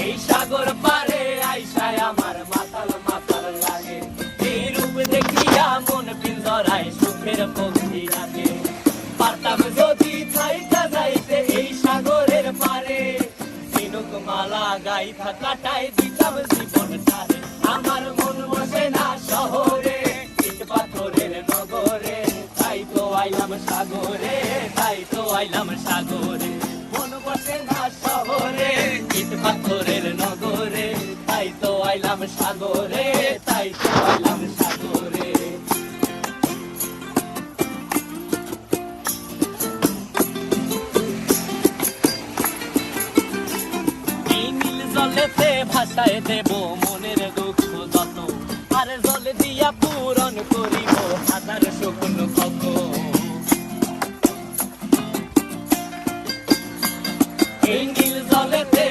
এই সাগর পারে আইসায় আমার মাতাল মাতাল লাগে, এই রূপ দেখিয়া মন পিঞ্জরায় সুখের পক্ষী লাগে। পারতাম যদি থাইকা যাইতে এই সাগরের পারে, ঝিনুক মালা গাইথা কাটাই দিতাম জীবনটারে। আমার মন বসে না শহরে, ইট পাথরের নগরে, তাই তো আইলাম সাগরে, তাই তো আইলাম সাগরে। মন বসে না শহরে, ইট পাথরের নগরে, তাই তো আইলাম সাগরে, তাই তো আইলাম সাগরে। এই নীল জলেতে ভাসায় দেব মনের দুঃখ যত, আর জলে দিয়া পূরণ করিব হাজার শুকনো ক্ষত। এই নীল জলেতে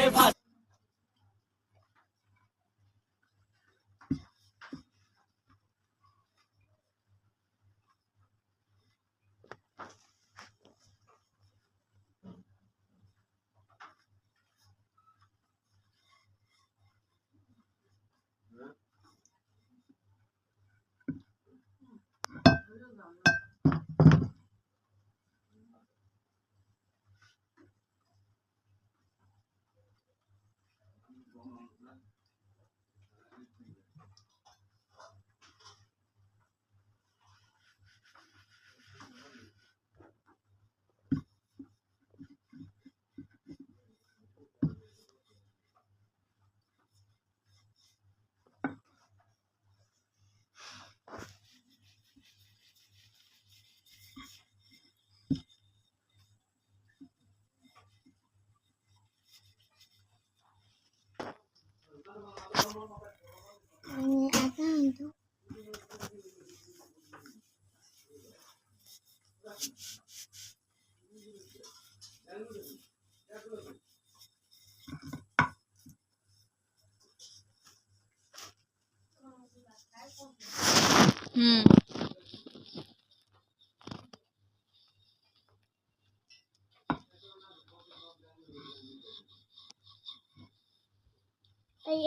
এই